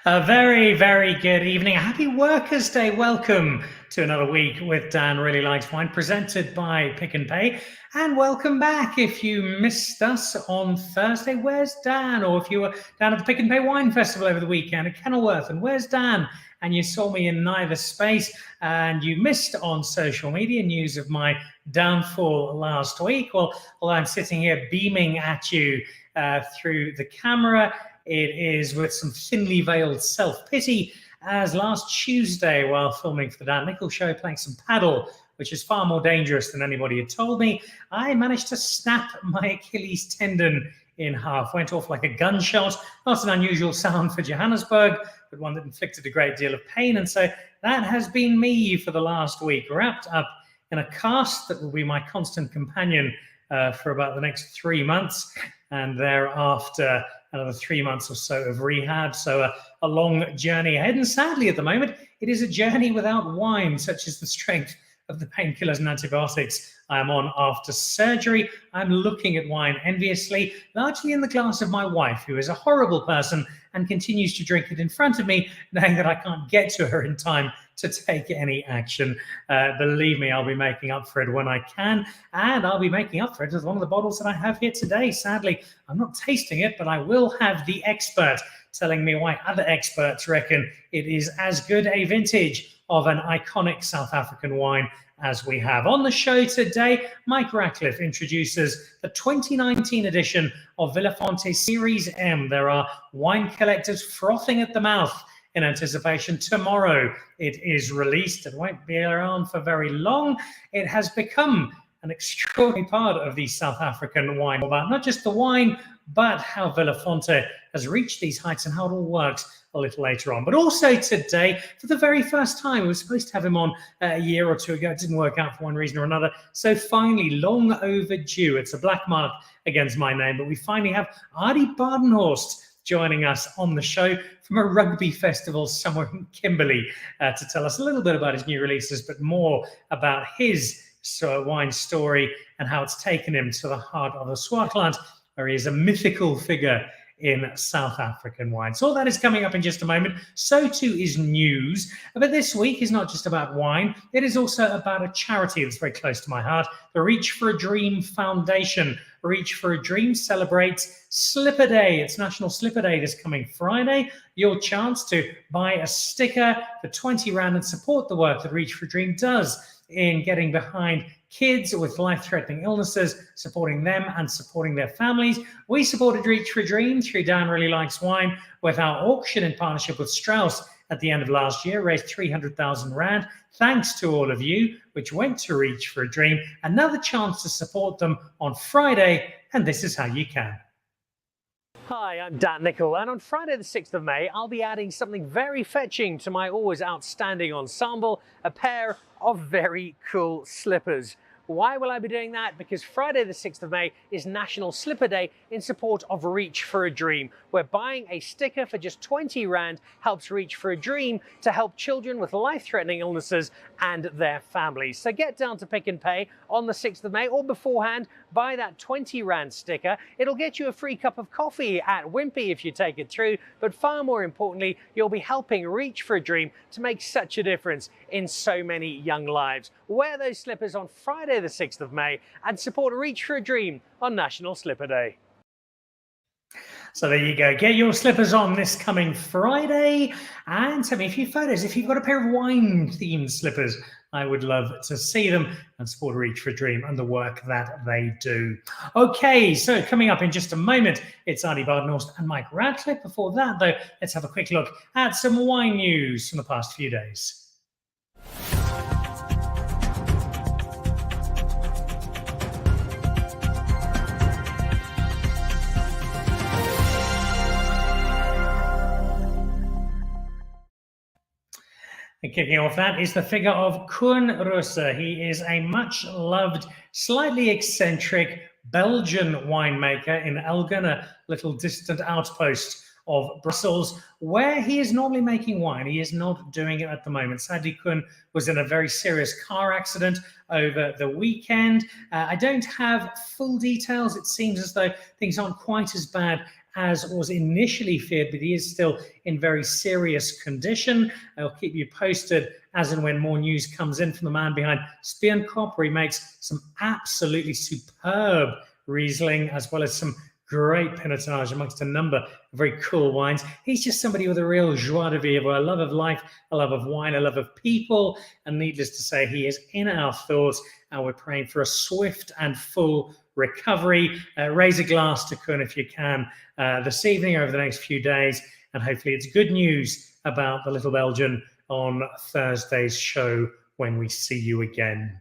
A very, very good evening. A happy Workers' Day. Welcome to another week with Dan Really Likes Wine, presented by Pick n Pay. And welcome back. If you missed us on Thursday, where's Dan? Or if you were down at the Pick n Pay Wine Festival over the weekend at Kenilworth, and where's Dan? And you saw me in neither space, and you missed on social media news of my downfall last week. Well, I'm sitting here beaming at you through the camera. It is with some thinly veiled self-pity, as last Tuesday, while filming for the Dan Nichols Show, playing some paddle, which is far more dangerous than anybody had told me, I managed to snap my Achilles tendon in half. Went off like a gunshot. Not an unusual sound for Johannesburg, but one that inflicted a great deal of pain. And so that has been me for the last week, wrapped up in a cast that will be my constant companion for about the next 3 months. And thereafter, another 3 months or so of rehab. So a long journey ahead. And sadly, at the moment, it is a journey without wine, such as the strength of the painkillers and antibiotics I am on after surgery. I'm looking at wine enviously, largely in the glass of my wife, who is a horrible person and continues to drink it in front of me, knowing that I can't get to her in time to take any action. Believe me, I'll be making up for it when I can, and I'll be making up for it with one of the bottles that I have here today. Sadly, I'm not tasting it, but I will have the expert telling me why other experts reckon it is as good a vintage of an iconic South African wine as we have. On the show today, Mike Ratcliffe introduces the 2019 edition of Vilafonte Series M. There are wine collectors frothing at the mouth in anticipation. Tomorrow it is released. It won't be around for very long. It has become an extraordinary part of the South African wine, about not just the wine, but how Vilafonte has reached these heights and how it all works a little later on. But also today, for the very first time, we were supposed to have him on a year or two ago. It didn't work out for one reason or another. So finally, long overdue. It's a black mark against my name, but we finally have Adi Badenhorst joining us on the show from a rugby festival somewhere in Kimberley to tell us a little bit about his new releases, but more about his wine story and how it's taken him to the heart of the Swartland, where he is a mythical figure in South African wine. So all that is coming up in just a moment. So too is news. But this week is not just about wine. It is also about a charity that's very close to my heart, the Reach for a Dream Foundation. Reach for a Dream celebrates Slipper Day. It's National Slipper Day this coming Friday. Your chance to buy a sticker for 20 Rand and support the work that Reach for a Dream does in getting behind kids with life-threatening illnesses, supporting them and supporting their families. We supported Reach for a Dream through Dan Really Likes Wine with our auction in partnership with Strauss at the end of last year, raised 300,000 Rand. Thanks to all of you, which went to Reach for a Dream. Another chance to support them on Friday, and this is how you can. Hi, I'm Dan Nichols, and on Friday the 6th of May, I'll be adding something very fetching to my always outstanding ensemble, a pair of very cool slippers. Why will I be doing that? Because Friday the 6th of May is National Slipper Day in support of Reach for a Dream, where buying a sticker for just 20 Rand helps Reach for a Dream to help children with life-threatening illnesses and their families. So get down to Pick n Pay on the 6th of May or beforehand, buy that 20 Rand sticker. It'll get you a free cup of coffee at Wimpy if you take it through, but far more importantly, you'll be helping Reach for a Dream to make such a difference in so many young lives. Wear those slippers on Friday the 6th of May and support Reach for a Dream on National Slipper Day. So there you go. Get your slippers on this coming Friday and send me a few photos. If you've got a pair of wine-themed slippers, I would love to see them and support Reach for a Dream and the work that they do. Okay, so coming up in just a moment, it's Adi Badenhorst and Mike Ratcliffe. Before that, though, let's have a quick look at some wine news from the past few days. And kicking off that is the figure of Koen Rooser. He is a much-loved, slightly eccentric Belgian winemaker in Elgin, a little distant outpost of Brussels, where he is normally making wine. He is not doing it at the moment. Sadly, Koen was in a very serious car accident over the weekend. I don't have full details. It seems as though things aren't quite as bad as was initially feared, but he is still in very serious condition. I'll keep you posted as and when more news comes in from the man behind Spionkop, where he makes some absolutely superb Riesling, as well as some great pinotage amongst a number of very cool wines. He's just somebody with a real joie de vivre, a love of life, a love of wine, a love of people. And needless to say, he is in our thoughts, and we're praying for a swift and full recovery. Raise a glass to Kun if you can this evening, over the next few days. And hopefully it's good news about the little Belgian on Thursday's show when we see you again.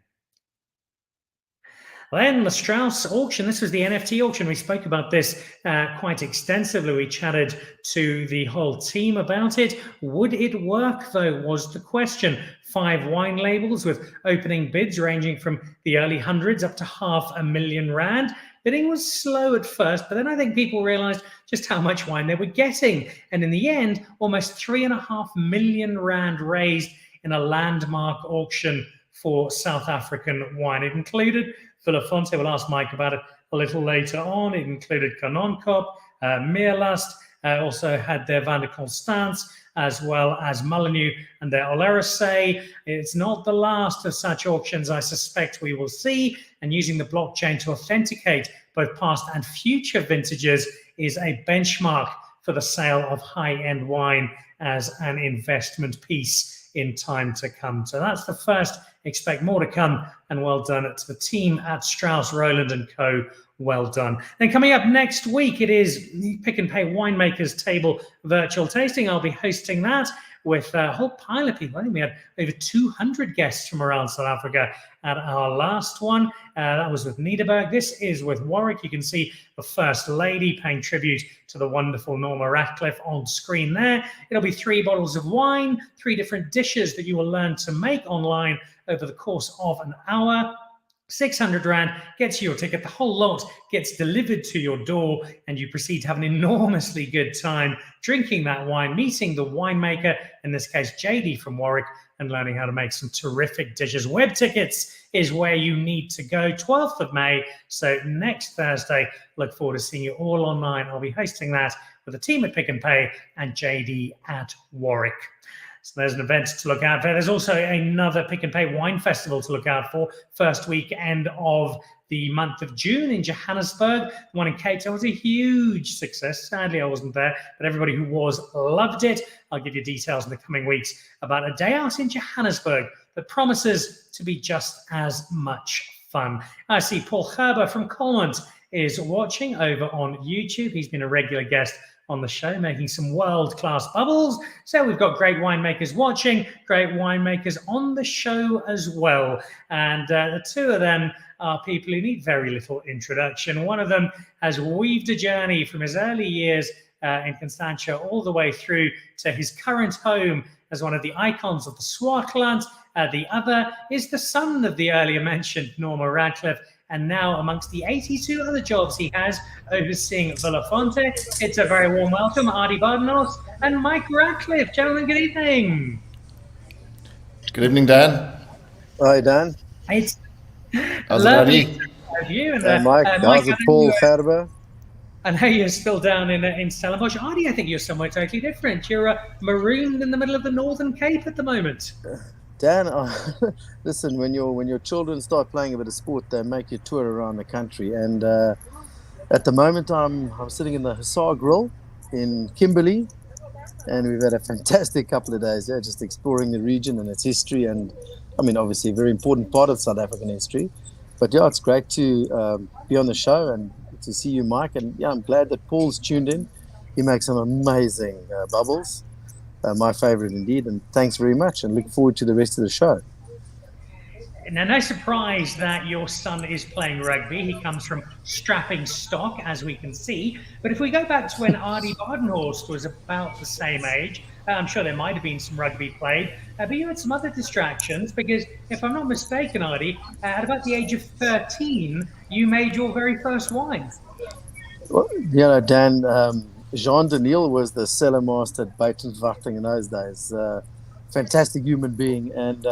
Then the Strauss auction. This was the NFT auction. We spoke about this quite extensively. We chatted to the whole team about it. Would it work, though, was the question. 5 wine labels with opening bids ranging from the early hundreds up to R500,000. Bidding was slow at first, but then I think people realized just how much wine they were getting. And in the end, almost R3.5 million raised in a landmark auction for South African wine. It included Vilafonte, we'll ask Mike about it a little later on. It included Kanonkop, Meerlust, also had their Van der Constance, as well as Molyneux and their Oleracea. It's not the last of such auctions I suspect we will see, and using the blockchain to authenticate both past and future vintages is a benchmark for the sale of high-end wine as an investment piece in time to come. So that's the first. Expect more to come, and well done to the team at Strauss, Roland & Co. Well done. Then coming up next week, it is the Pick and Pay Winemakers Table virtual tasting. I'll be hosting that with a whole pile of people. I think we had over 200 guests from around South Africa at our last one. That was with Nederburg. This is with Warwick. You can see the First Lady paying tribute to the wonderful Norma Ratcliffe on screen there. It'll be 3 bottles of wine, 3 different dishes that you will learn to make online over the course of an hour. 600 Rand gets you your ticket. The whole lot gets delivered to your door, and you proceed to have an enormously good time drinking that wine, meeting the winemaker, in this case JD from Warwick, and learning how to make some terrific dishes. Web tickets is where you need to go. 12th of May, so next Thursday. Look forward to seeing you all online. I'll be hosting that with the team at Pick and Pay and JD at Warwick. So there's an event to look out for. There's also another Pick and Pay Wine Festival to look out for. First weekend of the month of June in Johannesburg. The one in Cape Town was a huge success. Sadly, I wasn't there, but everybody who was loved it. I'll give you details in the coming weeks about a day out in Johannesburg that promises to be just as much fun. I see Paul Gerber from Colmont is watching over on YouTube. He's been a regular guest on the show, making some world-class bubbles. So we've got great winemakers watching, great winemakers on the show as well. And the 2 of them are people who need very little introduction. One of them has weaved a journey from his early years in Constantia all the way through to his current home as one of the icons of the Swartland. The other is the son of the earlier mentioned Norma Ratcliffe, and now amongst the 82 other jobs he has overseeing Vilafonte. It's a very warm welcome, Adi Badenhorst and Mike Ratcliffe. Gentlemen, good evening. Good evening, Dan. Hi, Dan. It's how's lovely it, to have you. And, Mike, how's it, Paul Gerber? I know you're still down in Stellenbosch. Adi, I think you're somewhere totally different. You're marooned in the middle of the Northern Cape at the moment. Dan, listen, when your children start playing a bit of sport, they make you tour around the country. And at the moment, I'm sitting in the Hussar Grill in Kimberley, and we've had a fantastic couple of days there, just exploring the region and its history. And I mean, obviously, a very important part of South African history. But yeah, it's great to be on the show and to see you, Mike. And yeah, I'm glad that Paul's tuned in. He makes some amazing bubbles. My favorite indeed, and thanks very much, and look forward to the rest of the show. Now, no surprise that your son is playing rugby. He comes from strapping stock, as we can see. But if we go back to when Adi Badenhorst was about the same age, I'm sure there might have been some rugby played, but you had some other distractions, because if I'm not mistaken, Adi, at about the age of 13, you made your very first wine. Well, you know, Dan, Jean Daniel was the cellar master at Buitenswachting in those days. Fantastic human being. And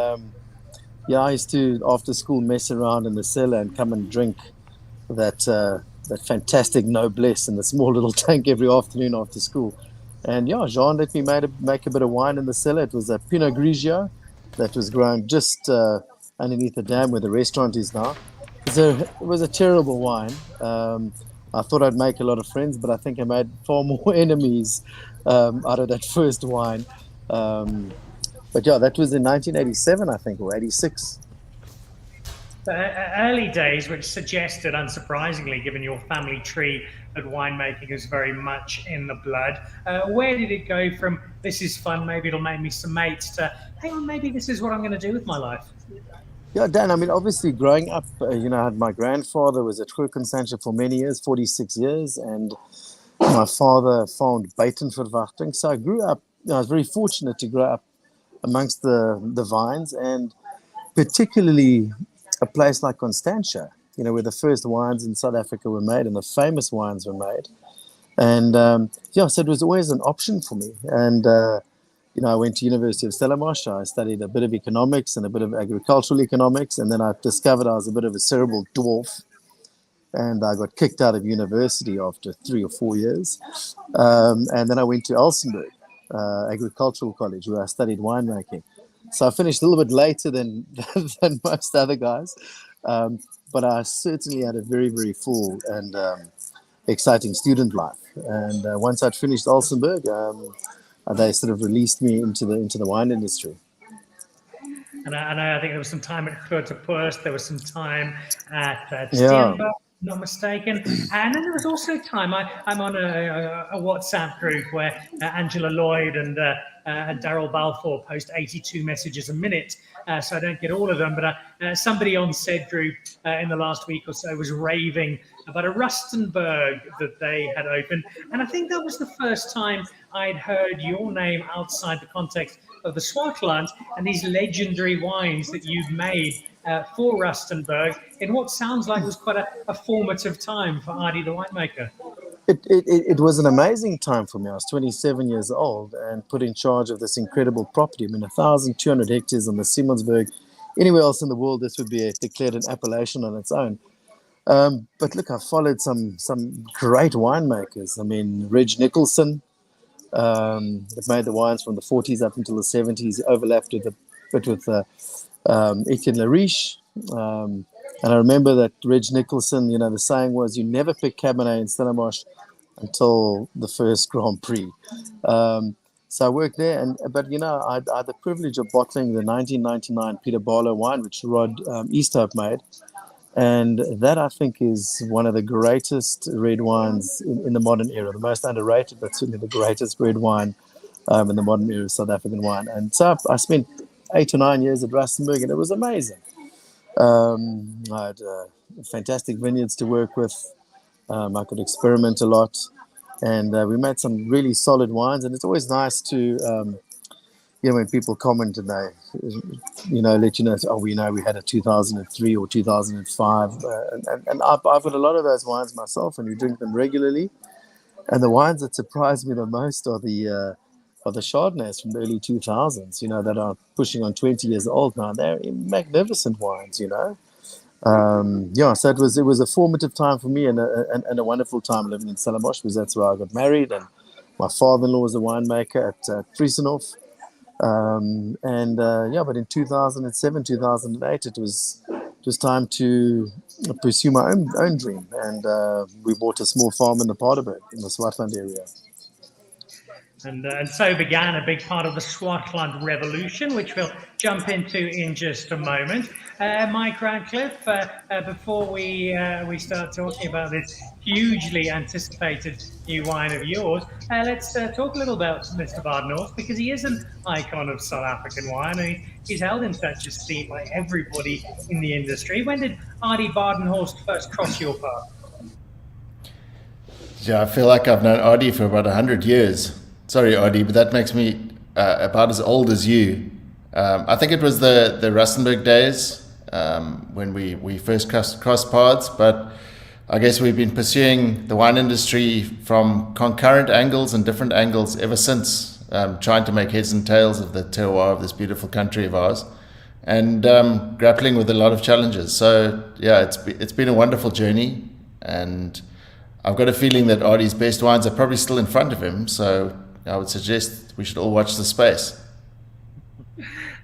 yeah, I used to, after school, mess around in the cellar and come and drink that that fantastic noblesse in the small little tank every afternoon after school. And yeah, Jean let me make a bit of wine in the cellar. It was a Pinot Grigio that was grown just underneath the dam where the restaurant is now. It was a terrible wine. I thought I'd make a lot of friends, but I think I made far more enemies out of that first wine. But yeah, that was in 1987, I think, or 86. Early days, which suggested, unsurprisingly, given your family tree, that winemaking is very much in the blood. Where did it go from, this is fun, maybe it'll make me some mates, to, hang on, maybe this is what I'm going to do with my life? Yeah, Dan, I mean, obviously growing up, my grandfather was at Grootconstantia for many years, 46 years, and my father found Buitenverwachting. So I grew up, I was very fortunate to grow up amongst the vines, and particularly a place like Constantia, where the first wines in South Africa were made and the famous wines were made. And so it was always an option for me. And I went to University of Stellenbosch. I studied a bit of economics and a bit of agricultural economics, and then I discovered I was a bit of a cerebral dwarf, and I got kicked out of university after 3 or 4 years. And then I went to Elsenburg Agricultural College, where I studied winemaking. So I finished a little bit later than most other guys, but I certainly had a very, very full and exciting student life. And once I'd finished Elsenburg, they sort of released me into the wine industry. And I think there was some time at Grootepust, there was some time at Steenberg, not mistaken. And then there was also time, I'm on a WhatsApp group where Angela Lloyd and Daryl Balfour post 82 messages a minute, so I don't get all of them, but somebody on said group in the last week or so was raving about a Rustenburg that they had opened. And I think that was the first time I'd heard your name outside the context of the Swartland and these legendary wines that you've made for Rustenburg in what sounds like was quite a formative time for Adi the winemaker. It was an amazing time for me. I was 27 years old and put in charge of this incredible property. I mean, 1,200 hectares on the Simonsberg. Anywhere else in the world, this would be declared an appellation on its own. But look, I followed some great winemakers. I mean, Reg Nicholson, that made the wines from the 40s up until the 70s, overlapped with a bit with Etienne Lariche. And I remember that Reg Nicholson, the saying was, you never pick Cabernet in Stellenbosch until the first Grand Prix. So I worked there, but I had the privilege of bottling the 1999 Peter Barlow wine, which Rod Easthope made. And that, I think, is one of the greatest red wines in the modern era, the most underrated, but certainly the greatest red wine in the modern era of South African wine. And so I spent 8 or 9 years at Rustenburg, and it was amazing. I had fantastic vineyards to work with. I could experiment a lot, and we made some really solid wines. And it's always nice to, when people comment and they, let you know, we had a 2003 or 2005. And I've got a lot of those wines myself, and we drink them regularly. And the wines that surprise me the most are the Chardonnays from the early 2000s, that are pushing on 20 years old now. They're magnificent wines, So it was a formative time for me and a wonderful time living in Stellenbosch, because that's where I got married, and my father-in-law was a winemaker at Friesenhof. But in 2007, 2008, it was time to pursue my own dream, and we bought a small farm in the Paardeberg in the Swartland area. And so began a big part of the Swartland revolution, which we'll jump into in just a moment. Mike Ratcliffe, before we start talking about this hugely anticipated new wine of yours, let's talk a little about Mr. Bardenhorst, because he is an icon of South African wine. I mean, he's held in such esteem by everybody in the industry. When did Adi Badenhorst first cross your path? Yeah, I feel like I've known Adi for about 100 years. Sorry, Adi, but that makes me about as old as you. I think it was the Rustenburg days when we first crossed paths, but I guess we've been pursuing the wine industry from concurrent angles and different angles ever since, trying to make heads and tails of the terroir of this beautiful country of ours, and grappling with a lot of challenges. So yeah, it's been a wonderful journey, and I've got a feeling that Adi's best wines are probably still in front of him, so I would suggest we should all watch the space.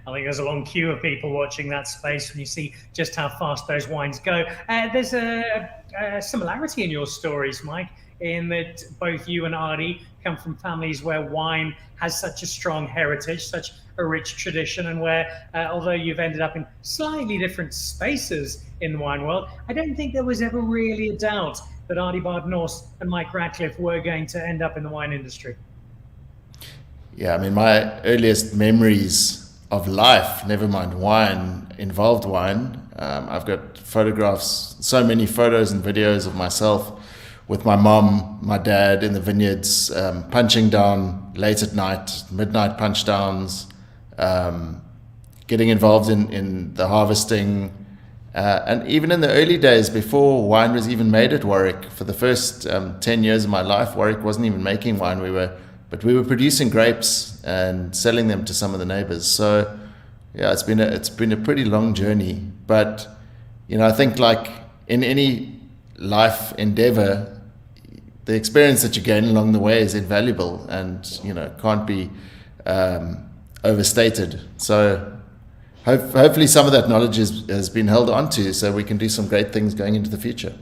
I think there's a long queue of people watching that space when you see just how fast those wines go. There's a similarity in your stories, Mike, in that both you and Adi come from families where wine has such a strong heritage, such a rich tradition, and where, although you've ended up in slightly different spaces in the wine world, I don't think there was ever really a doubt that Adi Badenhorst and Mike Ratcliffe were going to end up in the wine industry. Yeah, I mean, my earliest memories of life, never mind wine, involved wine. I've got photographs, so many photos and videos of myself with my mom, my dad in the vineyards, punching down late at night, midnight punch downs, getting involved in the harvesting. And even in the early days, before wine was even made at Warwick, for the first 10 years of my life, Warwick wasn't even making wine. But we were producing grapes and selling them to some of the neighbors. So, yeah, it's been a pretty long journey. But, you know, I think like in any life endeavor, the experience that you gain along the way is invaluable and, you know, can't be overstated. So hopefully some of that knowledge has been held onto so we can do some great things going into the future.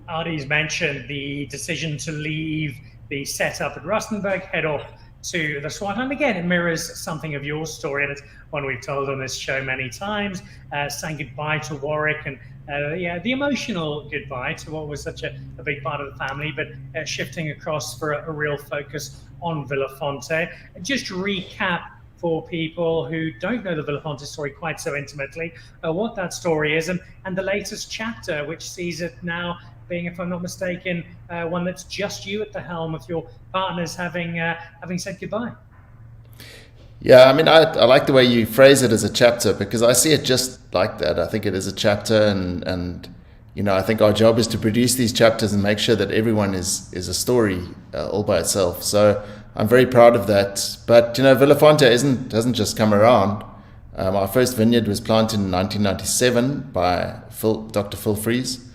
Adi's mentioned the decision to leave the setup at Rustenburg, head off to the Swartland. Again, it mirrors something of your story, and it's one we've told on this show many times, saying goodbye to Warwick and the emotional goodbye to what was such a big part of the family, but shifting across for a real focus on Vilafonte. Just recap for people who don't know the Vilafonte story quite so intimately, what that story is and the latest chapter, which sees it now being, if I'm not mistaken, one that's just you at the helm with your partners having said goodbye. Yeah, I mean, I like the way you phrase it as a chapter because I see it just like that. I think it is a chapter and you know, I think our job is to produce these chapters and make sure that everyone is a story all by itself. So I'm very proud of that. But, you know, Vilafonte hasn't just come around. Our first vineyard was planted in 1997 by Dr. Phil Fries.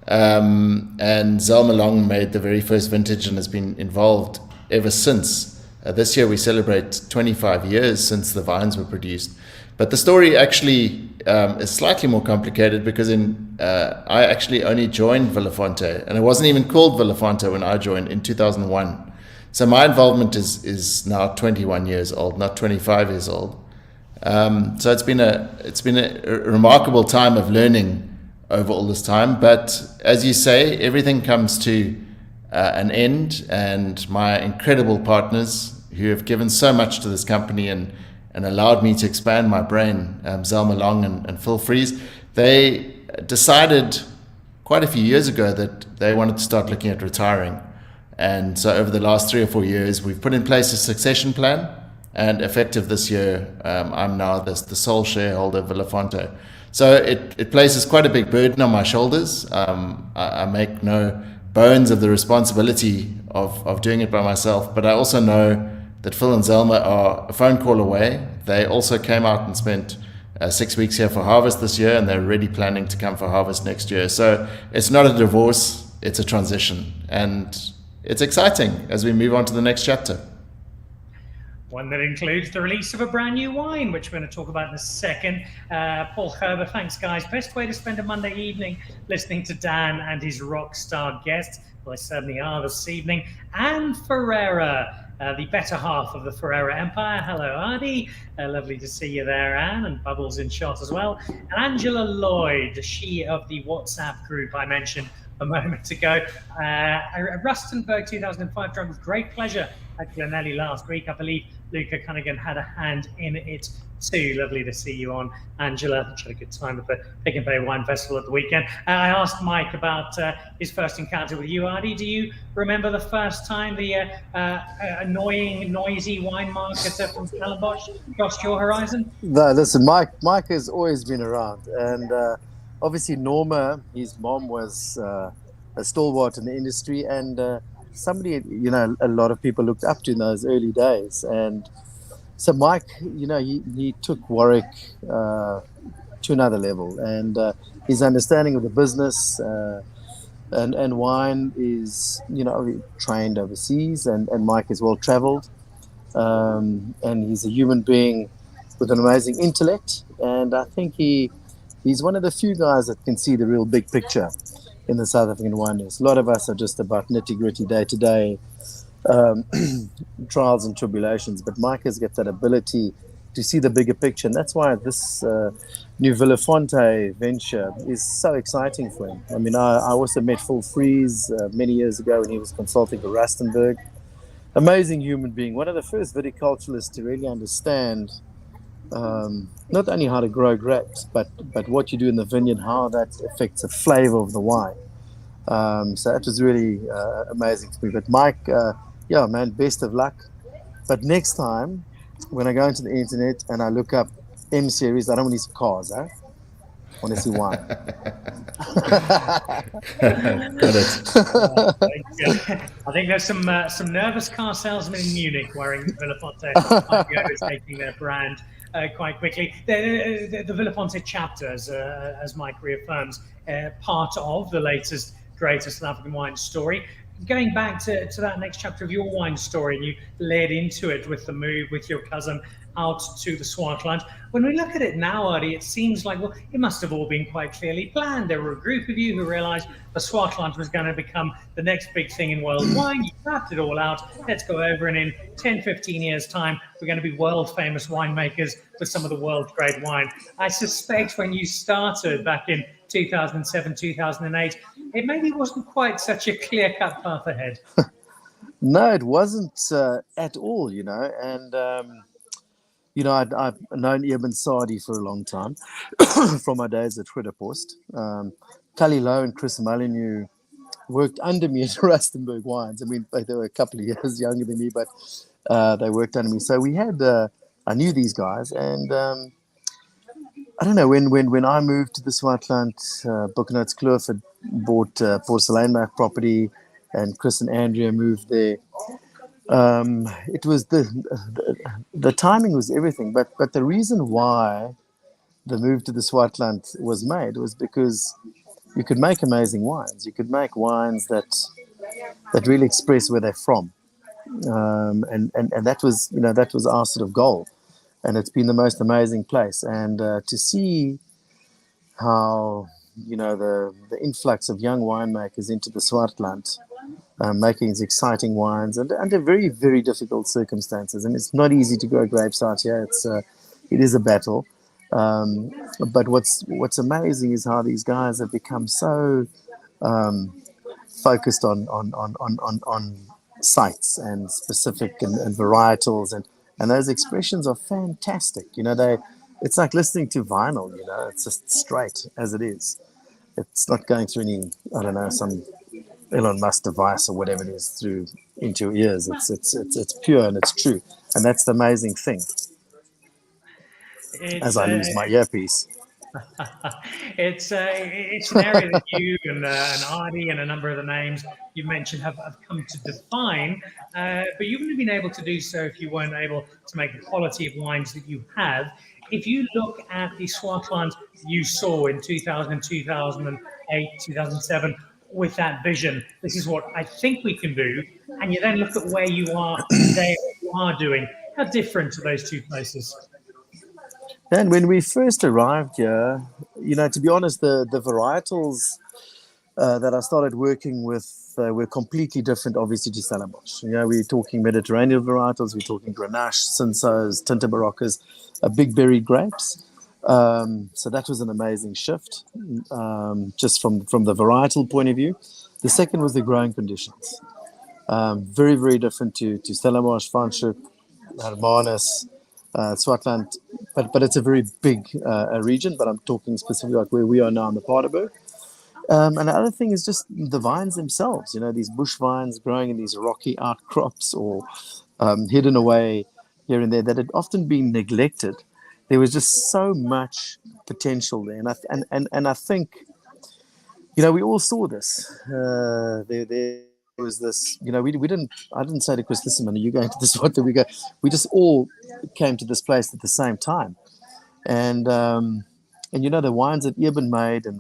And Zelma Long made the very first vintage and has been involved ever since. This year we celebrate 25 years since the vines were produced. But the story actually is slightly more complicated because I actually only joined Vilafonte, and it wasn't even called Vilafonte when I joined in 2001. So my involvement is now 21 years old, not 25 years old. So it's been a remarkable time of learning over all this time. But as you say, everything comes to an end, and my incredible partners who have given so much to this company and allowed me to expand my brain, Zelma Long and Phil Fries, they decided quite a few years ago that they wanted to start looking at retiring. And so over the last 3 or 4 years, we've put in place a succession plan, and effective this year, I'm now the sole shareholder of Vilafonte. So it places quite a big burden on my shoulders. I make no bones of the responsibility of doing it by myself, but I also know that Phil and Zelma are a phone call away. They also came out and spent 6 weeks here for harvest this year, and they're already planning to come for harvest next year. So it's not a divorce, it's a transition. And it's exciting as we move on to the next chapter. One that includes the release of a brand new wine, which we're going to talk about in a second. Paul Herber, thanks, guys. Best way to spend a Monday evening listening to Dan and his rock star guests. Well, they certainly are this evening. Anne Ferreira, the better half of the Ferreira Empire. Hello, Adi. Lovely to see you there, Anne, and Bubbles in shot as well. And Angela Lloyd, she of the WhatsApp group I mentioned a moment ago. Rustenburg 2005, drunk with great pleasure at Glenelly last week. I believe Luca Cunningham had a hand in it too. Lovely to see you on, Angela. She had a good time at the Pick and Pay Wine Festival at the weekend. I asked Mike about his first encounter with you, Adi. Do you remember the first time the annoying, noisy wine marketer from Stellenbosch crossed your horizon? No, listen, Mike has always been around, and obviously Norma, his mom, was a stalwart in the industry, and somebody, you know, a lot of people looked up to in those early days. And so Mike, you know, he took Warwick to another level, and his understanding of the business, And wine is, trained overseas, and Mike is well traveled, and he's a human being with an amazing intellect. And I think he's one of the few guys that can see the real big picture in the South African wine industry. A lot of us are just about nitty gritty, day to day trials and tribulations, but Mike has got that ability to see the bigger picture, and that's why this new Vilafonte venture is so exciting for him. I mean, I also met Phil Fries many years ago when he was consulting for Rustenburg. Amazing human being, one of the first viticulturists to really understand not only how to grow grapes, but what you do in the vineyard, how that affects the flavor of the wine. So that was really amazing to me. But Mike, yeah, man, best of luck. But next time, when I go into the internet and I look up M series, I don't want to see cars, huh? I want to see wine. Got it. I think there's some nervous car salesmen in Munich wearing Vilafonte might be overtaking their brand quite quickly. The Vilafonte chapter, as Mike reaffirms, part of the latest greatest South African wine story. Going back to that next chapter of your wine story, and you led into it with the move with your cousin out to the Swartland. When we look at it now, Adi, it seems like, well, it must have all been quite clearly planned. There were a group of you who realized the Swartland was going to become the next big thing in world wine. You mapped it all out. Let's go over, and in 10, 15 years' time, we're going to be world famous winemakers with some of the world's great wine. I suspect when you started back in 2007, 2008, it maybe wasn't quite such a clear-cut path ahead. No, it wasn't at all, and I've known Eben Sadi for a long time from my days at Post. Cully Lowe and Chris Molyneux worked under me at Rustenburg Wines. I mean, they were a couple of years younger than me, but they worked under me. So we had, I knew these guys, and I don't know, when I moved to the Swartland, Buchenholz had bought Porcelainmark property, and Chris and Andrea moved there. It was the timing was everything, but the reason why the move to the Swartland was made was because you could make amazing wines. You could make wines that really express where they're from, and that was our sort of goal, and it's been the most amazing place. And to see how the influx of young winemakers into the Swartland. Making these exciting wines and under very, very difficult circumstances. And it's not easy to grow grapes out here. It is a battle. But what's amazing is how these guys have become so focused on sites and specific and varietals, and those expressions are fantastic. It's like listening to vinyl. It's just straight as it is. It's not going through any, I don't know, some Elon Musk device or whatever it is through into your ears. It's pure and it's true, and that's the amazing thing. As I lose my earpiece. It's an area that you and Adi and a number of the names you mentioned have come to define, but you wouldn't have been able to do so if you weren't able to make the quality of wines that you have. If you look at the Swartland you saw in 2000, 2008, 2007, with that vision, this is what I think we can do, and you then look at where you are today, what you are doing, how different are those two places? And when we first arrived here, to be honest, the varietals that I started working with were completely different, obviously, to Stellenbosch. We're talking Mediterranean varietals, we're talking Grenache, Cinsaults, Tinta Baroccas, big berried grapes. So that was an amazing shift, just from the varietal point of view. The second was the growing conditions. Very, very different to Stellenbosch, Franschhoek, Hermanus, Swartland, but it's a very big region. But I'm talking specifically like where we are now in the Paardeberg. And the other thing is just the vines themselves. These bush vines growing in these rocky outcrops or hidden away here and there that had often been neglected. There was just so much potential there, and I think we all saw this. There was this. We didn't. I didn't say to Chris, "Listen, man, are you going to this? What do we go?" We just all came to this place at the same time, and the wines that Eben made and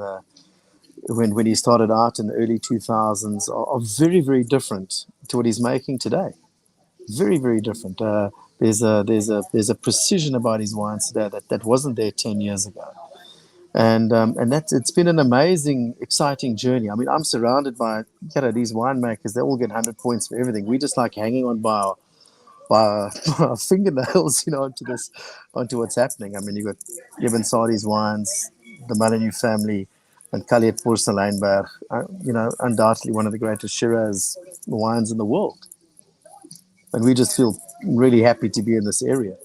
when he started out in the early 2000s are very, very different to what he's making today. Very, very different. There's a precision about his wines today that wasn't there 10 years ago. And it's been an amazing, exciting journey. I mean, I'm surrounded by these winemakers. They all get 100 points for everything. We just like hanging on by our fingernails, onto what's happening. I mean, you've got Ibn Sadi's wines, the Molyneux family, and Kaliet Porcelainberg. Undoubtedly one of the greatest Shiraz wines in the world. And we just feel really happy to be in this area.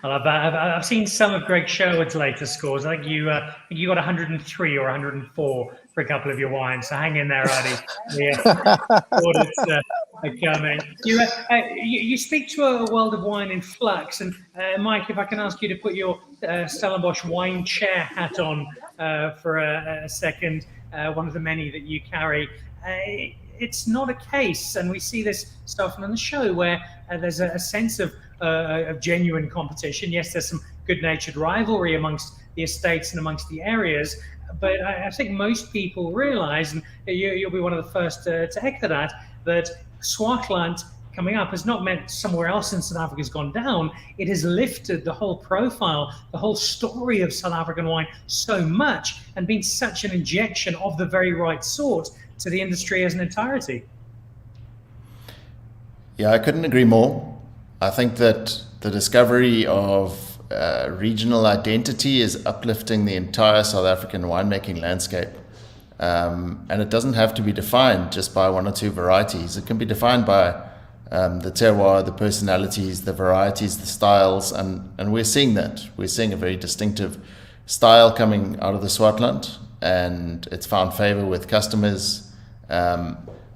Well, I've seen some of Greg Sherwood's latest scores. I think you got 103 or 104 for a couple of your wines. So hang in there, Adi. Audits are coming. You speak to a world of wine in flux. And Mike, if I can ask you to put your Stellenbosch wine chair hat on for a second, one of the many that you carry. It's not a case, and we see this so often on the show, where there's a sense of genuine competition. Yes, there's some good-natured rivalry amongst the estates and amongst the areas, but I think most people realize, and you'll be one of the first to echo that Swartland coming up has not meant somewhere else in South Africa has gone down. It has lifted the whole profile, the whole story of South African wine so much, and been such an injection of the very right sort to the industry as an entirety. Yeah, I couldn't agree more. I think that the discovery of regional identity is uplifting the entire South African winemaking landscape. And it doesn't have to be defined just by one or two varieties. It can be defined by the terroir, the personalities, the varieties, the styles, and we're seeing that. We're seeing a very distinctive style coming out of the Swartland, and it's found favor with customers.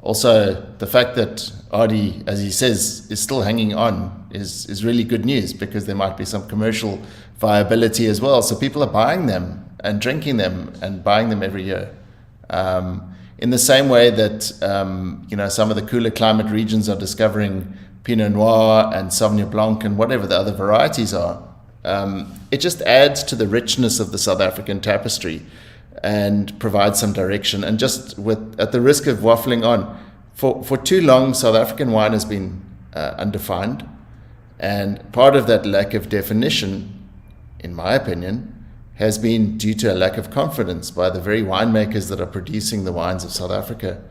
Also, the fact that Adi, as he says, is still hanging on is really good news, because there might be some commercial viability as well. So people are buying them and drinking them and buying them every year. In the same way that some of the cooler climate regions are discovering Pinot Noir and Sauvignon Blanc and whatever the other varieties are, it just adds to the richness of the South African tapestry and provides some direction. And just at the risk of waffling on, for too long, South African wine has been undefined, and part of that lack of definition, in my opinion, has been due to a lack of confidence by the very winemakers that are producing the wines of South Africa.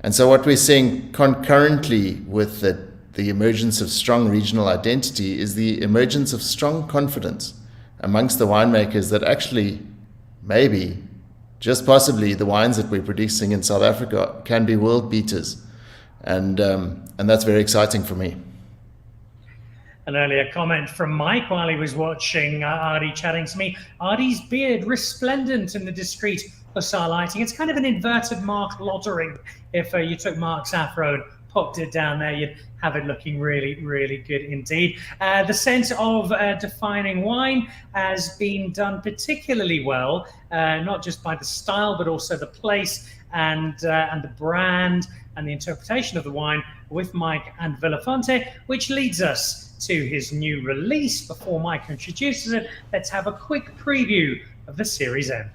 And so what we're seeing concurrently with the emergence of strong regional identity is the emergence of strong confidence amongst the winemakers that actually, maybe, just possibly, the wines that we're producing in South Africa can be world beaters. And that's very exciting for me. An earlier comment from Mike while he was watching Adi chatting to me. Adi's beard resplendent in the discreet Hussar lighting. It's kind of an inverted Mark Lottering. If you took Mark's afro and popped it down there, you'd have it looking really, really good indeed. The sense of defining wine has been done particularly well, not just by the style, but also the place and the brand and the interpretation of the wine with Mike and Vilafonte, which leads us to his new release. Before Mike introduces it, let's have a quick preview of the Series M.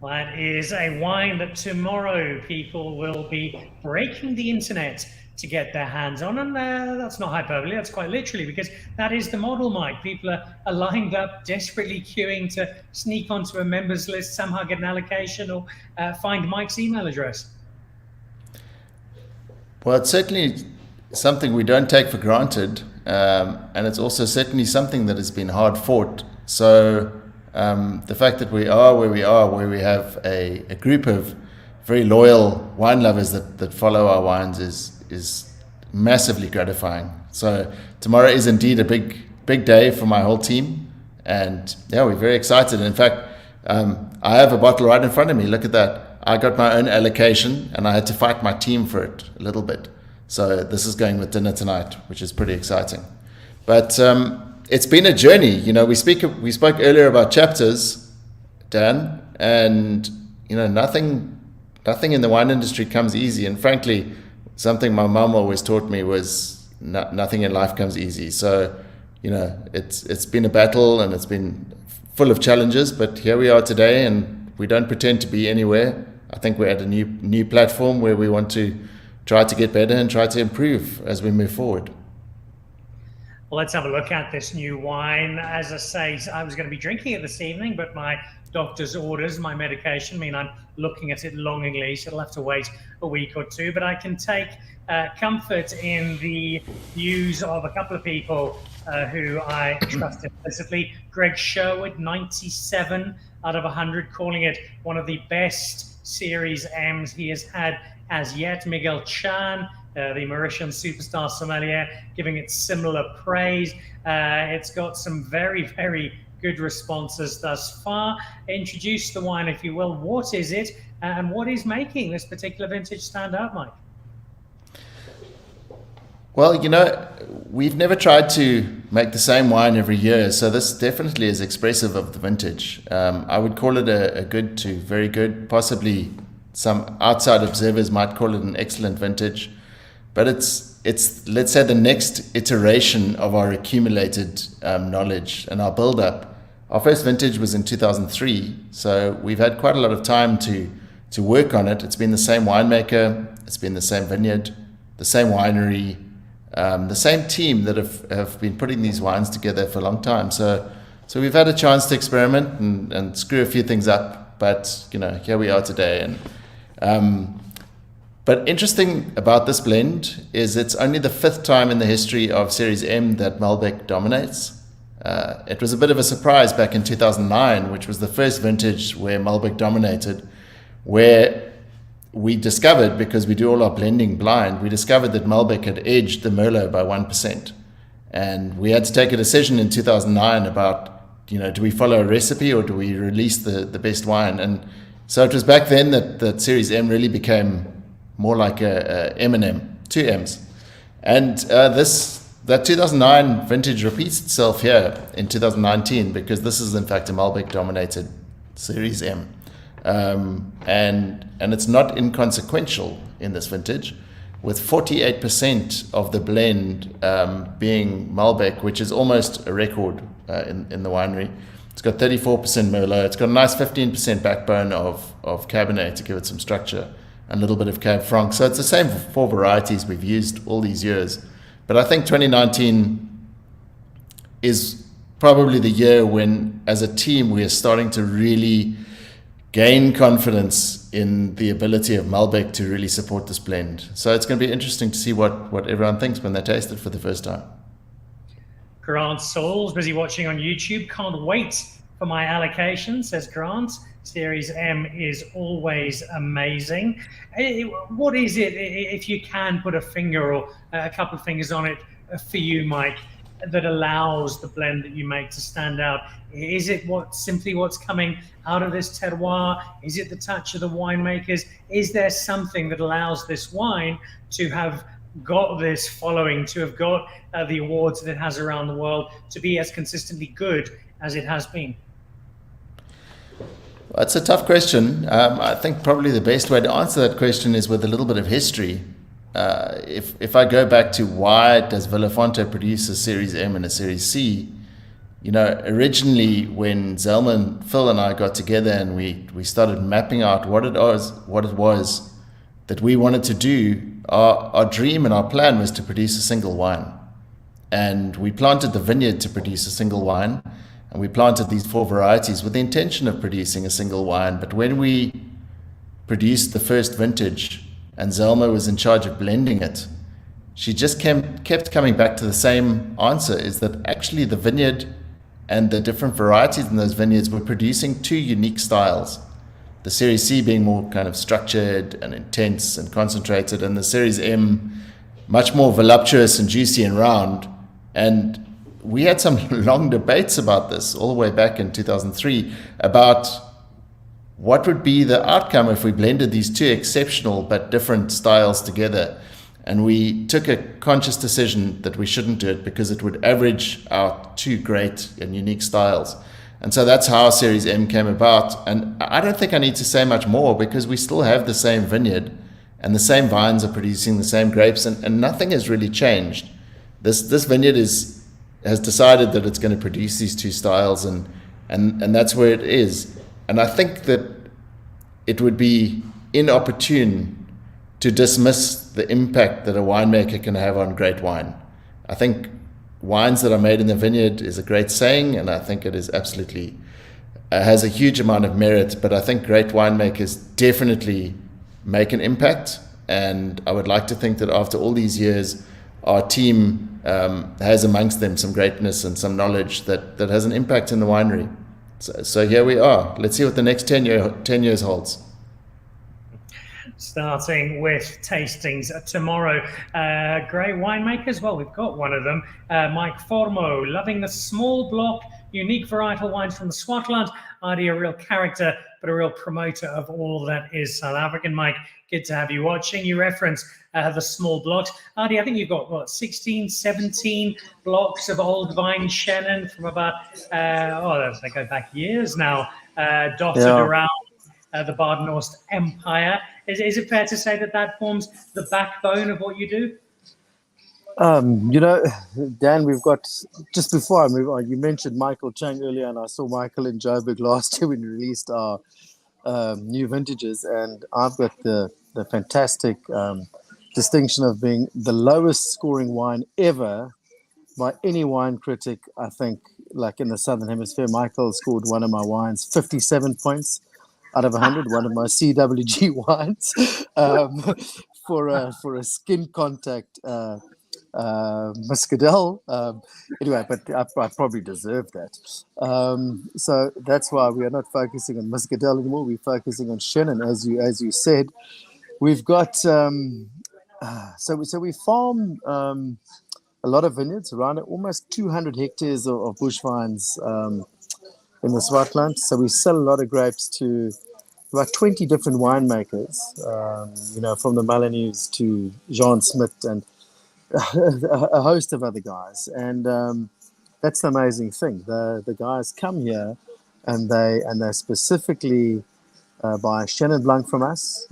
That is a wine that tomorrow people will be breaking the internet to get their hands on. And that's not hyperbole, that's quite literally, because that is the model, Mike. People are lined up, desperately queuing to sneak onto a members list, somehow get an allocation, or find Mike's email address. Well, it's certainly something we don't take for granted. And it's also certainly something that has been hard fought. So the fact that we are where we are, where we have a group of very loyal wine lovers that follow our wines is massively gratifying. So tomorrow is indeed a big day for my whole team, and yeah, we're very excited. In fact, I'm I have a bottle right in front of me. Look at that. I got my own allocation, and I had to fight my team for it a little bit. So this is going with dinner tonight, which is pretty exciting. But it's been a journey. You know, we spoke earlier about chapters, Dan, and nothing in the wine industry comes easy. And frankly, something my mum always taught me was nothing in life comes easy. So it's been a battle, and it's been full of challenges. But here we are today, and we don't pretend to be anywhere. I think we're at a new platform where we want to try to get better and try to improve as we move forward. Well, let's have a look at this new wine. As I say, I was going to be drinking it this evening, but my doctor's orders, my medication, mean I'm looking at it longingly, so it'll have to wait a week or two. But I can take comfort in the views of a couple of people who I trust implicitly. Greg Sherwood, 97 out of 100, calling it one of the best Series M's he has had as yet. Miguel Chan, the Mauritian superstar sommelier, giving it similar praise. It's got some very, very good responses thus far. Introduce the wine, if you will. What is it, and what is making this particular vintage stand out, Mike? Well, we've never tried to make the same wine every year, so this definitely is expressive of the vintage. I would call it a good to very good. Possibly some outside observers might call it an excellent vintage, but it's let's say the next iteration of our accumulated knowledge and our build-up. Our first vintage was in 2003, so we've had quite a lot of time to work on it. It's been the same winemaker, it's been the same vineyard, the same winery, the same team that have been putting these wines together for a long time. So we've had a chance to experiment and screw a few things up, but here we are today. And but interesting about this blend is it's only the 5th time in the history of Series M that Malbec dominates. It was a bit of a surprise back in 2009, which was the first vintage where Malbec dominated, where we discovered, because we do all our blending blind, we discovered that Malbec had edged the Merlot by 1%. And we had to take a decision in 2009 about, do we follow a recipe or do we release the best wine? And so it was back then that Series M really became more like a M&M, 2 M's. And that 2009 vintage repeats itself here in 2019, because this is in fact a Malbec-dominated Series M. And it's not inconsequential in this vintage, with 48% of the blend being Malbec, which is almost a record in the winery. It's got 34% Merlot. It's got a nice 15% backbone of Cabernet to give it some structure, and a little bit of Cab Franc. So it's the same 4 varieties we've used all these years. But I think 2019 is probably the year when, as a team, we are starting to really gain confidence in the ability of Malbec to really support this blend. So it's going to be interesting to see what everyone thinks when they taste it for the first time. Grant Saul's busy watching on YouTube. Can't wait for my allocation, says Grant. Series M is always amazing. What is it, if you can put a finger or a couple of fingers on it for you, Mike, that allows the blend that you make to stand out? Is it simply what's coming out of this terroir? Is it the touch of the winemakers? Is there something that allows this wine to have got this following, to have got the awards that it has around the world, to be as consistently good as it has been? It's a tough question. I think probably the best way to answer that question is with a little bit of history. If I go back to why does Vilafonte produce a Series M and a Series C, originally when Zelma and Phil and I got together and we started mapping out what it was that we wanted to do, our dream and our plan was to produce a single wine. And we planted the vineyard to produce a single wine. And we planted these 4 varieties with the intention of producing a single wine. But when we produced the first vintage and Zelma was in charge of blending it, she just kept coming back to the same answer, is that actually the vineyard and the different varieties in those vineyards were producing 2 unique styles. The Series C being more kind of structured and intense and concentrated, and the Series M much more voluptuous and juicy and round. And we had some long debates about this all the way back in 2003 about what would be the outcome if we blended these two exceptional but different styles together? And we took a conscious decision that we shouldn't do it because it would average out two great and unique styles. And so that's how Series M came about. And I don't think I need to say much more because we still have the same vineyard and the same vines are producing the same grapes, and nothing has really changed. This vineyard has decided that it's going to produce these two styles, and that's where it is. And I think that it would be inopportune to dismiss the impact that a winemaker can have on great wine. I think wines that are made in the vineyard is a great saying, and I think it is absolutely has a huge amount of merit, but I think great winemakers definitely make an impact, and I would like to think that after all these years our team has amongst them some greatness and some knowledge that has an impact in the winery. So here we are. Let's see what the next 10 years holds. Starting with tastings tomorrow. Great winemakers, well, we've got one of them, Mike Formo, loving the small block, unique varietal wines from the Swartland. Adi, a real character, but a real promoter of all that is South African. Mike, good to have you watching. You reference the small blocks. Adi, I think you've got, what, 16, 17 blocks of old vine Chenin from about, they go back years now, dotted around the Bardenhorst Empire. Is it fair to say that forms the backbone of what you do? Dan, we've got, just before I move on, you mentioned Michael Chang earlier, and I saw Michael in Joburg last year when we released our new vintages, and I've got the fantastic distinction of being the lowest scoring wine ever by any wine critic, I think, like in the Southern Hemisphere. Michael scored one of my wines 57 points out of 100, one of my CWG wines, for a skin contact muscadel. Anyway, but I probably deserve that. So that's why we are not focusing on muscadel anymore. We're focusing on Chenin, as you said. We've got so we farm a lot of vineyards, around almost 200 hectares of bush vines in the Swartland. So we sell a lot of grapes to about 20 different winemakers, from the Molyneux to Jean Smith and a host of other guys. And that's the amazing thing. The guys come here and they specifically buy Chenin Blanc from us,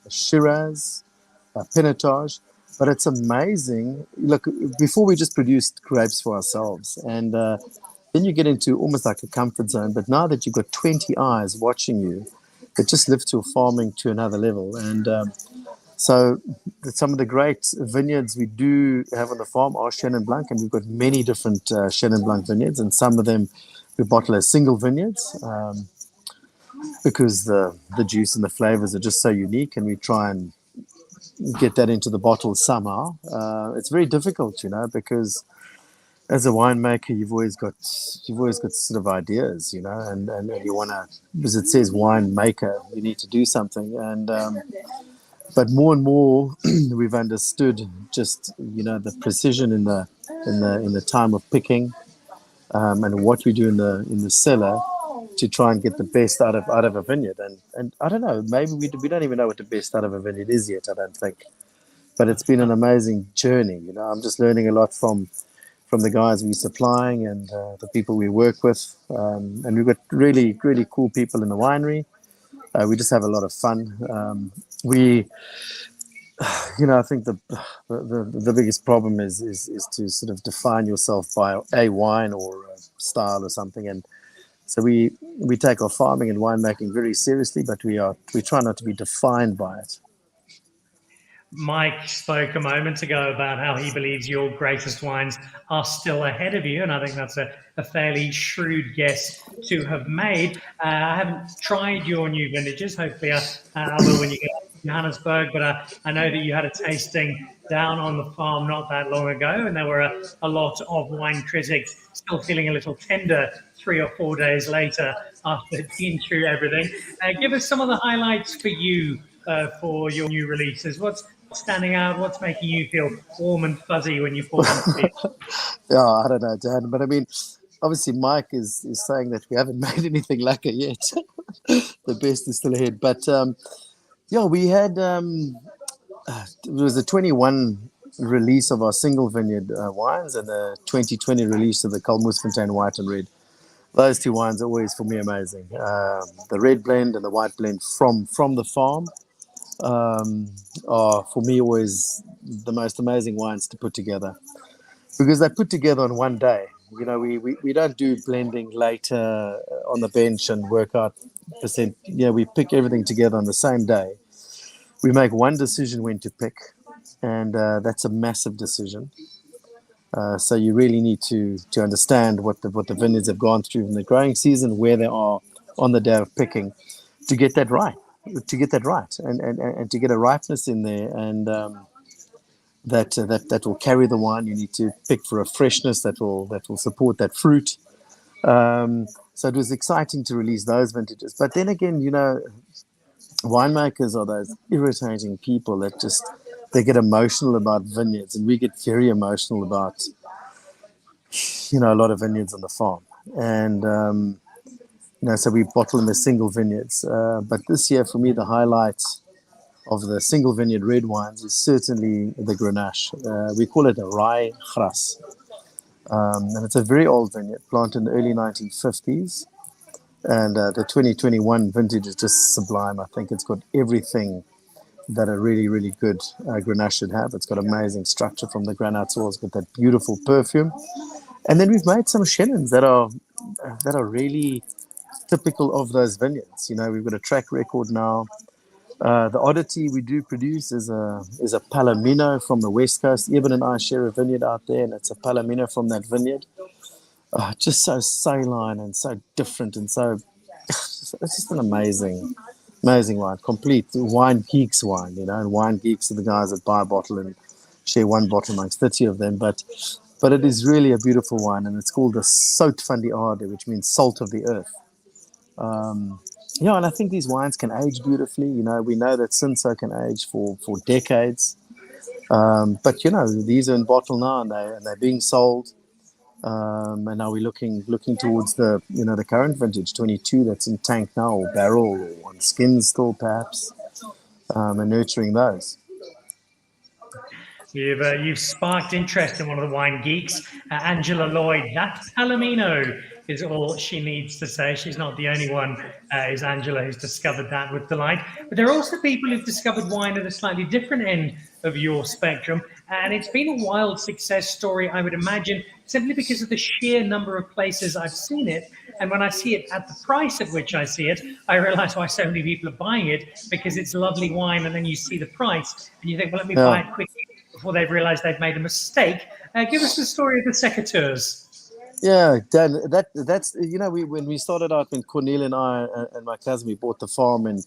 Shiraz, Pinotage. But it's amazing. Look, before we just produced grapes for ourselves, and then you get into almost like a comfort zone. But now that you've got 20 eyes watching you, it just lifts your farming to another level. And so some of the great vineyards we do have on the farm are Chenin Blanc, and we've got many different Chenin Blanc vineyards, and some of them we bottle as single vineyards because the juice and the flavors are just so unique, and we try and get that into the bottle somehow. It's very difficult, because as a winemaker, you've always got sort of ideas, and you want to, because it says winemaker, you need to do something. And but more and more, we've understood just the precision in the time of picking, and what we do in the cellar to try and get the best out of a vineyard. And I don't know, maybe we don't even know what the best out of a vineyard is yet, I don't think. But it's been an amazing journey. I'm just learning a lot from the guys we're supplying and the people we work with. And we've got really, really cool people in the winery. We just have a lot of fun. I think the biggest problem is to sort of define yourself by a wine or a style or something. And so we take our farming and winemaking very seriously, but we try not to be defined by it. Mike spoke a moment ago about how he believes your greatest wines are still ahead of you, and I think that's a fairly shrewd guess to have made. I haven't tried your new vintages. Hopefully I will when you get to Johannesburg, but I know that you had a tasting down on the farm not that long ago, and there were a lot of wine critics still feeling a little tender 3 or 4 days later after being through everything. Give us some of the highlights for you for your new releases. What's standing out? What's making you feel warm and fuzzy when you pour them? Yeah, I don't know, Dan, but I mean, obviously Mike is saying that we haven't made anything lacquer yet. The best is still ahead. But yeah, we had it was the 21 release of our single vineyard wines and the 2020 release of the Kalmoesfontein White and Red. Those two wines are always for me amazing. The red blend and the white blend from the farm are for me always the most amazing wines to put together because they're put together on one day. You know, we don't do blending later on the bench and work out percent. Yeah, we pick everything together on the same day. We make one decision when to pick, and that's a massive decision. So you really need to understand what the vineyards have gone through in the growing season, where they are on the day of picking, to get that right, and to get a ripeness in there, and that will carry the wine. You need to pick for a freshness that will support that fruit. So it was exciting to release those vintages. But then again, you know, winemakers are those irritating people that just they get emotional about vineyards, and we get very emotional about, you know, a lot of vineyards on the farm. And you know, so we bottle them as single vineyards. But this year, for me, the highlight of the single vineyard red wines is certainly the Grenache. We call it a rye gras. And it's a very old vineyard, planted in the early 1950s. And the 2021 vintage is just sublime. I think it's got everything that a really, really good Grenache should have. It's got amazing structure from the granite soil. It's got that beautiful perfume. And then we've made some Chennons that are really typical of those vineyards. You know, we've got a track record now. The oddity we do produce is a Palomino from the West Coast. Eben and I share a vineyard out there, and it's a Palomino from that vineyard. Just so saline and so different, and so it's just an amazing wine. Complete wine geeks wine, you know. And wine geeks are the guys that buy a bottle and share one bottle amongst 30 of them. But it is really a beautiful wine, and it's called the Sout van die Aarde, which means salt of the earth. Yeah, and I think these wines can age beautifully. You know, we know that Cinsault can age for decades. But you know, these are in bottle now, and they're being sold. And now we're looking towards the current vintage 22 that's in tank now, or barrel, or on skins still perhaps, and nurturing those. You've sparked interest in one of the wine geeks, Angela Lloyd. That Palomino is all she needs to say. She's not the only one, is Angela, who's discovered that with delight. But there are also people who've discovered wine at a slightly different end of your spectrum. And it's been a wild success story, I would imagine, simply because of the sheer number of places I've seen it. And when I see it at the price at which I see it, I realize why so many people are buying it, because it's lovely wine. And then you see the price and you think, well, let me buy it quickly before they've realized they've made a mistake. Give us the story of the secateurs. Yeah, Dan, that's, you know, when we started out, when Cornel and I and my cousin, we bought the farm in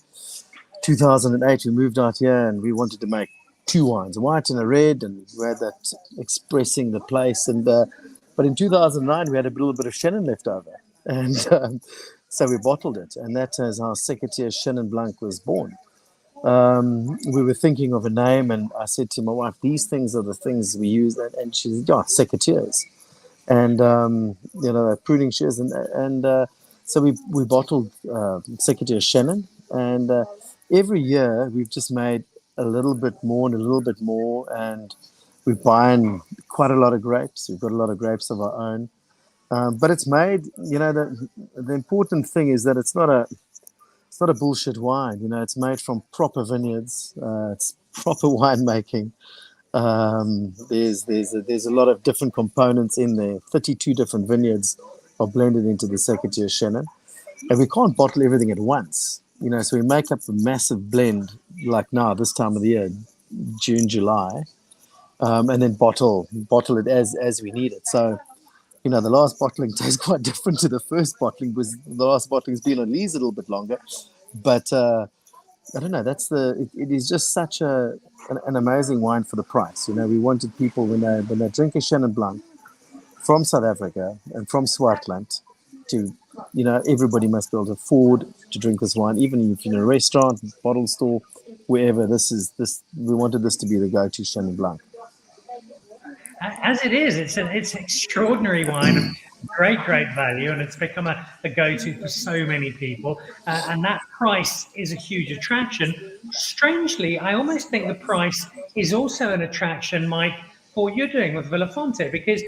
2008, we moved out here and we wanted to make two wines, a white and a red, and we had that expressing the place. And but in 2009, we had a little bit of Chenin left over, and so we bottled it, and that is how Secateur Chenin Blanc was born. We were thinking of a name, and I said to my wife, these things are the things we use, and she said, yeah, secateurs. And you know, pruning shears, and so we bottled Secateur Chenin, and every year we've just made a little bit more and a little bit more, and we're buying quite a lot of grapes. We've got a lot of grapes of our own, but it's made, you know, the important thing is that it's not a bullshit wine. You know, it's made from proper vineyards. It's proper winemaking. There's a lot of different components in there. 32 different vineyards are blended into the Secateur Chenin, and we can't bottle everything at once. You know, so we make up a massive blend like now this time of the year, June, July, and then bottle it as we need it. So, you know, the last bottling tastes quite different to the first bottling, because the last bottling's been on lees a little bit longer. But I don't know. It is just such an amazing wine for the price. You know, we wanted people when they drink a Chenin Blanc from South Africa and from Swartland to, you know, everybody must be able to afford to drink this wine, even if you're in a restaurant, bottle store, wherever. We wanted this to be the go-to Chenin Blanc. As it is, it's an extraordinary wine. Great value, and it's become a go-to for so many people. And that price is a huge attraction. Strangely, I almost think the price is also an attraction, Mike, for what you're doing with Vilafonte, because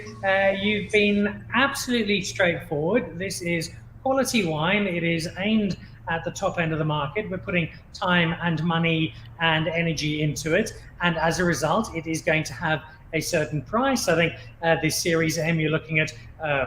you've been absolutely straightforward. This is quality wine. It is aimed at the top end of the market. We're putting time and money and energy into it, and as a result, it is going to have a certain price. I think the Series M, you're looking at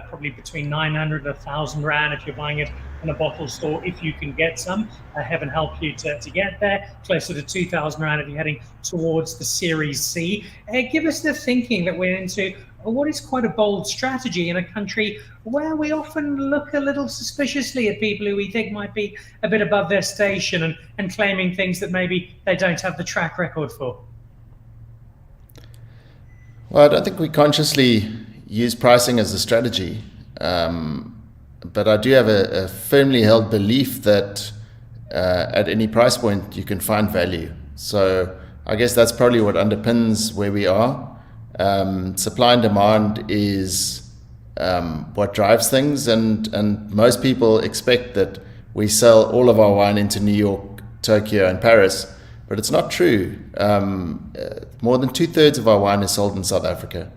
probably between 900 and 1,000 Rand if you're buying it in a bottle store, if you can get some. Heaven help you to get there. Closer to 2,000 Rand if you're heading towards the Series C. Give us the thinking that we're into what is quite a bold strategy in a country where we often look a little suspiciously at people who we think might be a bit above their station and claiming things that maybe they don't have the track record for. Well, I don't think we consciously use pricing as a strategy, but I do have a firmly held belief that at any price point you can find value. So I guess that's probably what underpins where we are. Supply and demand is what drives things, and most people expect that we sell all of our wine into New York, Tokyo, and Paris. But it's not true. More than 2/3 of our wine is sold in South Africa.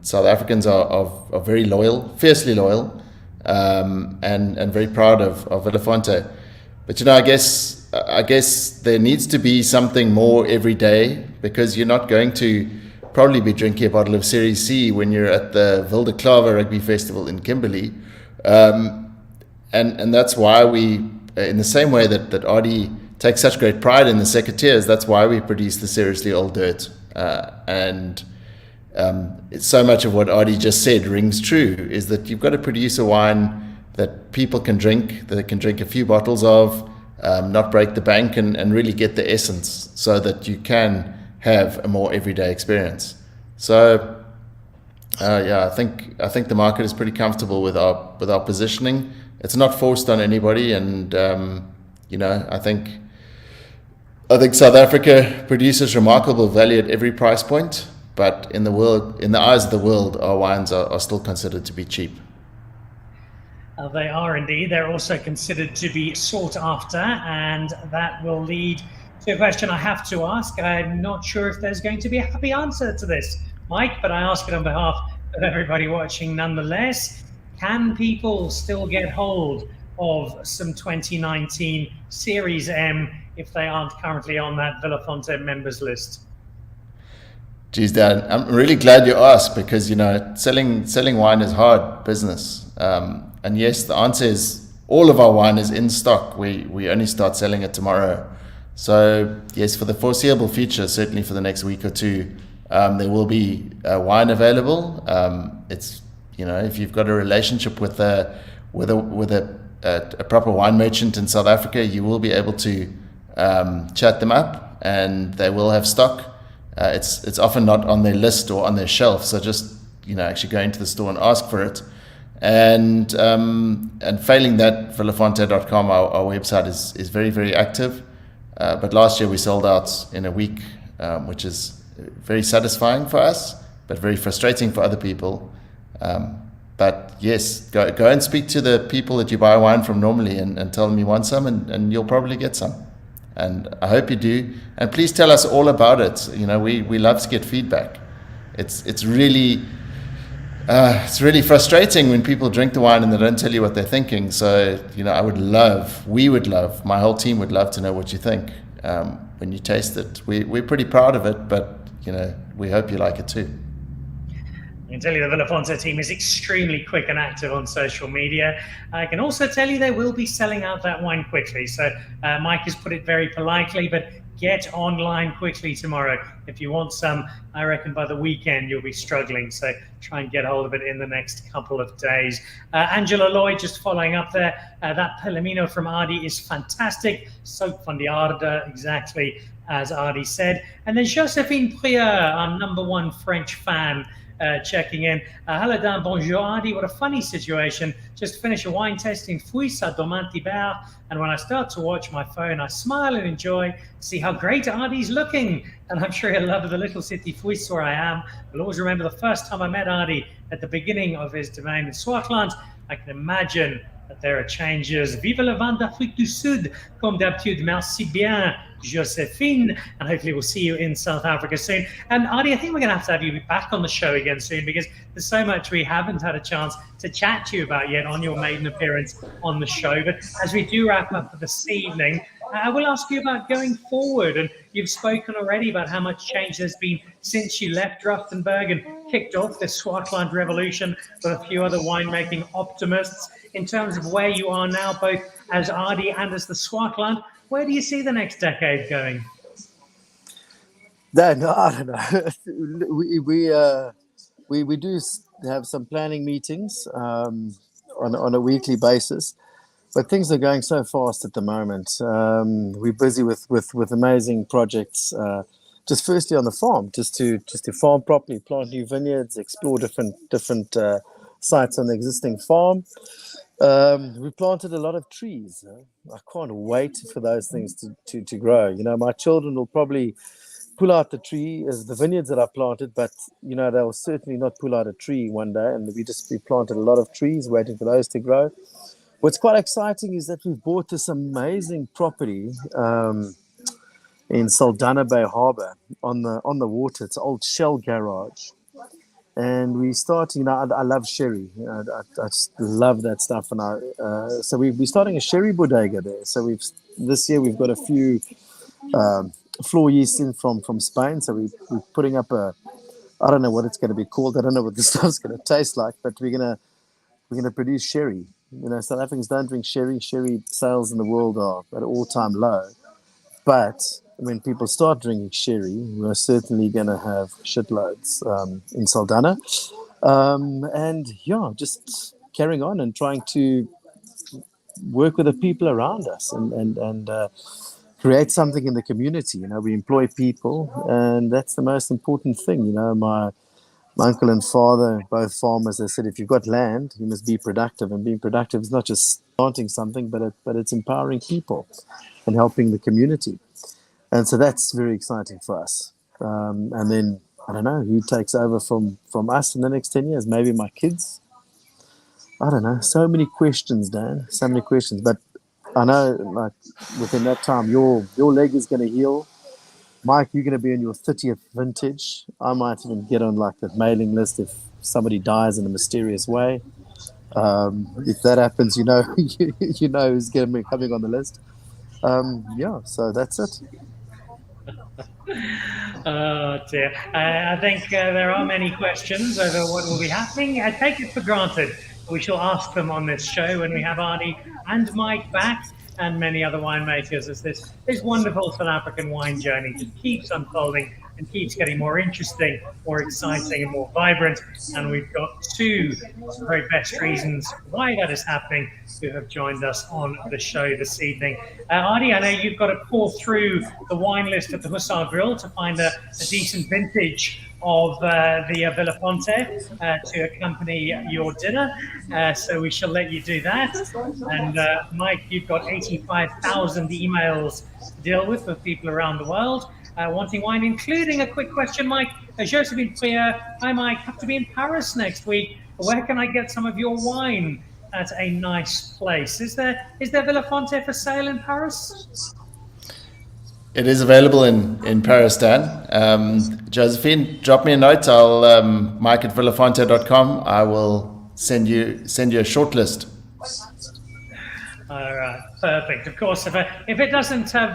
South Africans are very loyal, fiercely loyal, and very proud of Vilafonte. But I guess there needs to be something more every day, because you're not going to probably be drinking a bottle of Series C when you're at the Wilde Klaver Rugby Festival in Kimberley, and that's why we, in the same way that Adi take such great pride in the secateurs, that's why we produce the Seriously Old Dirt. It's so much of what Adi just said rings true, is that you've got to produce a wine that people can drink, that they can drink a few bottles of, not break the bank, and really get the essence, so that you can have a more everyday experience. So I think the market is pretty comfortable with our positioning. It's not forced on anybody, and I think South Africa produces remarkable value at every price point, but in the eyes of the world, our wines are still considered to be cheap. They are indeed. They're also considered to be sought after, and that will lead to a question I have to ask. I'm not sure if there's going to be a happy answer to this, Mike, but I ask it on behalf of everybody watching nonetheless. Can people still get hold of some 2019 Series M if they aren't currently on that Vilafonte members list? Geez, Dan, I'm really glad you asked, because selling wine is hard business. And yes, the answer is all of our wine is in stock. We only start selling it tomorrow. So yes, for the foreseeable future, certainly for the next week or two, there will be wine available. It's if you've got a relationship with a proper wine merchant in South Africa, you will be able to chat them up, and they will have stock. It's often not on their list or on their shelf, so just actually go into the store and ask for it. And failing that, vilafonte.com, our website is very, very active. But last year we sold out in a week, which is very satisfying for us, but very frustrating for other people. But yes, go and speak to the people that you buy wine from normally, and tell them you want some, and you'll probably get some. And I hope you do. And please tell us all about it. We love to get feedback. It's really frustrating when people drink the wine and they don't tell you what they're thinking. So we would love, my whole team would love to know what you think when you taste it. We're pretty proud of it, but we hope you like it too. I can tell you the Vilafonte team is extremely quick and active on social media. I can also tell you they will be selling out that wine quickly. So Mike has put it very politely, but get online quickly tomorrow. If you want some, I reckon by the weekend you'll be struggling. So try and get hold of it in the next couple of days. Angela Lloyd, just following up there, that Pellemino from Adi is fantastic. Soap van die Aarde, exactly as Adi said. And then Josephine Prieur, our #1 French fan, checking in. Hello, Dan. Bonjour, Adi. What a funny situation. Just finished a wine tasting Fuis à Domantibert, and when I start to watch my phone, I smile and enjoy, see how great Adi's looking. And I'm sure he'll love the little city Fuis where I am. I'll always remember the first time I met Adi at the beginning of his domain in Swartland. I can imagine that there are changes. Vive le vent d'Afrique du Sud, comme d'habitude. Merci bien, Josephine. And hopefully we'll see you in South Africa soon. And Adi, I think we're going to have you back on the show again soon, because there's so much we haven't had a chance to chat to you about yet on your maiden appearance on the show. But as we do wrap up for this evening, I will ask you about going forward. And you've spoken already about how much change there's been since you left Rustenburg and kicked off this Swartland revolution with a few other winemaking optimists. In terms of where you are now, both as Adi and as the Swartland, where do you see the next decade going? No, I don't know. we do have some planning meetings on a weekly basis, but things are going so fast at the moment. We're busy with amazing projects. Just firstly on the farm, just to farm properly, plant new vineyards, explore different sites on the existing farm. We planted a lot of trees. I can't wait for those things to grow. You know, my children will probably pull out the tree as the vineyards that I planted, but you know, they'll certainly not pull out a tree one day. And we planted a lot of trees, waiting for those to grow. What's quite exciting is that we've bought this amazing property in Saldanha Bay Harbour on the water. It's an old Shell garage. And we starting, you know, I love sherry. You know, I just love that stuff. And so we're starting a sherry bodega there. So this year we've got a few floor yeast in from Spain. So we're putting up I don't know what it's going to be called. I don't know what the stuff's going to taste like, but we're gonna produce sherry. You know, South Africans don't drink sherry. Sherry sales in the world are at an all-time low. But when people start drinking sherry, we're certainly going to have shitloads in Saldanha. And yeah, just carrying on and trying to work with the people around us and create something in the community. You know, we employ people, and that's the most important thing. You know, my uncle and father, both farmers, they said, if you've got land, you must be productive. And being productive is not just planting something, but it's empowering people and helping the community. And so that's very exciting for us. And then, I don't know, who takes over from us in the next 10 years? Maybe my kids? I don't know. So many questions, Dan. So many questions. But I know, like, within that time, your leg is going to heal. Mike, you're going to be in your 30th vintage. I might even get on, like, that mailing list if somebody dies in a mysterious way. If that happens, you know, you know who's going to be coming on the list. Yeah, so that's it. Oh dear. I think there are many questions over what will be happening. I take it for granted we shall ask them on this show when we have Adi and Mike back, and many other winemakers, as this wonderful South African wine journey just keeps unfolding and keeps getting more interesting, more exciting, and more vibrant. And we've got two of the very best reasons why that is happening who have joined us on the show this evening. Adi, I know you've got to pour through the wine list at the Hussar Grill to find a decent vintage of the Vilafonte to accompany your dinner. So we shall let you do that. And Mike, you've got 85,000 emails to deal with people around the world wanting wine, including a quick question, Mike. Josephine Prier, hi Mike, have to be in Paris next week. Where can I get some of your wine at a nice place? Is there Vilafonte for sale in Paris? It is available in Paris, Dan. Josephine, drop me a note. I'll Mike at vilafonte.com. I will send you a short list. All right, perfect. Of course, if it doesn't have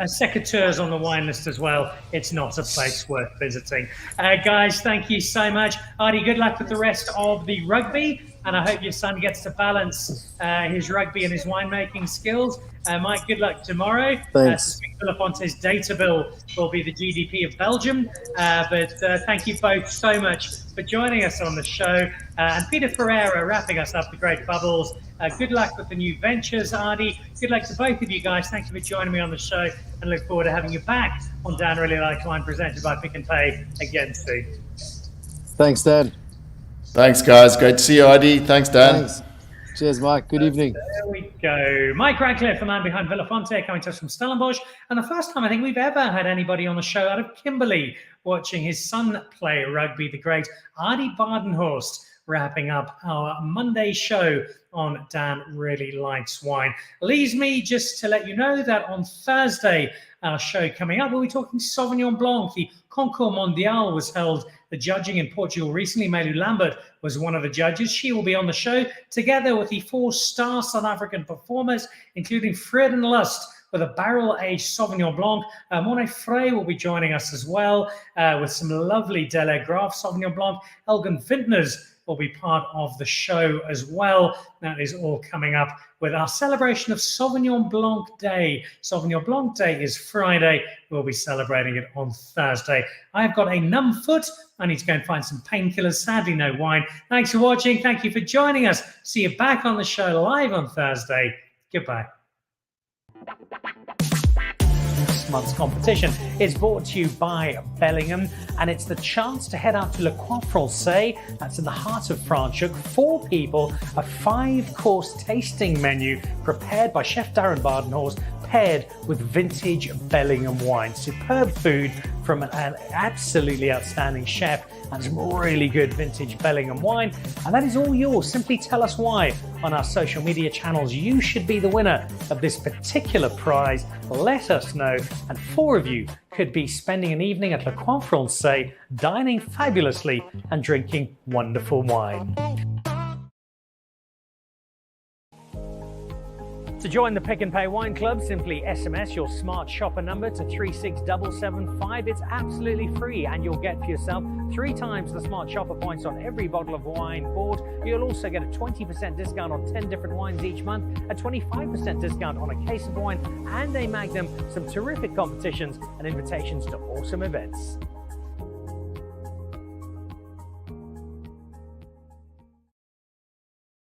secateurs on the wine list as well, it's not a place worth visiting. Guys, thank you so much. Adi, good luck with the rest of the rugby, and I hope your son gets to balance his rugby and his winemaking skills. Mike, good luck tomorrow. Thanks. Vilafonte's data bill will be the GDP of Belgium. But thank you both so much for joining us on the show. And Peter Ferreira wrapping us up, the great bubbles. Good luck with the new ventures, Adi. Good luck to both of you guys. Thank you for joining me on the show, and look forward to having you back on Dan Really Likes Wine, presented by Pick n Pay again soon. Thanks, Dan. Thanks, guys. Great to see you, Adi. Thanks, Dan. Thanks. Cheers, Mike. Good evening. There we go. Mike Ratcliffe, the man behind Vilafonte, coming to us from Stellenbosch. And the first time I think we've ever had anybody on the show out of Kimberley watching his son play rugby, the great Adi Badenhorst, wrapping up our Monday show on Dan Really Likes Wine. Leaves me just to let you know that on Thursday, our show coming up, we'll be talking Sauvignon Blanc. The Concours Mondial was held. The judging in Portugal recently, Melu Lambert was one of the judges. She will be on the show together with the 4-star South African performers, including Fred and Lust with a barrel-aged Sauvignon Blanc. Monet Frey will be joining us as well with some lovely Delagraf Sauvignon Blanc. Elgin Vintners will be part of the show as well. That is all coming up with our celebration of Sauvignon Blanc Day. Sauvignon Blanc Day is Friday. We'll be celebrating it on Thursday. I've got a numb foot. I need to go and find some painkillers. Sadly, no wine. Thanks for watching. Thank you for joining us. See you back on the show live on Thursday. Goodbye. This month's competition is brought to you by Bellingham, and it's the chance to head out to Le Croix Francais. That's in the heart of Franschhoek. 4 people, a 5-course tasting menu prepared by Chef Darren Bardenhorst, paired with vintage Bellingham wine. Superb food from an absolutely outstanding chef and some really good vintage Bellingham wine. And that is all yours. Simply tell us why on our social media channels. You should be the winner of this particular prize. Let us know. And 4 of you could be spending an evening at Le Croix Francais, dining fabulously and drinking wonderful wine. To join the Pick and Pay Wine Club, simply SMS your smart shopper number to 36775. It's absolutely free, and you'll get for yourself 3 times the smart shopper points on every bottle of wine bought. You'll also get a 20% discount on 10 different wines each month, a 25% discount on a case of wine, and a Magnum, some terrific competitions and invitations to awesome events.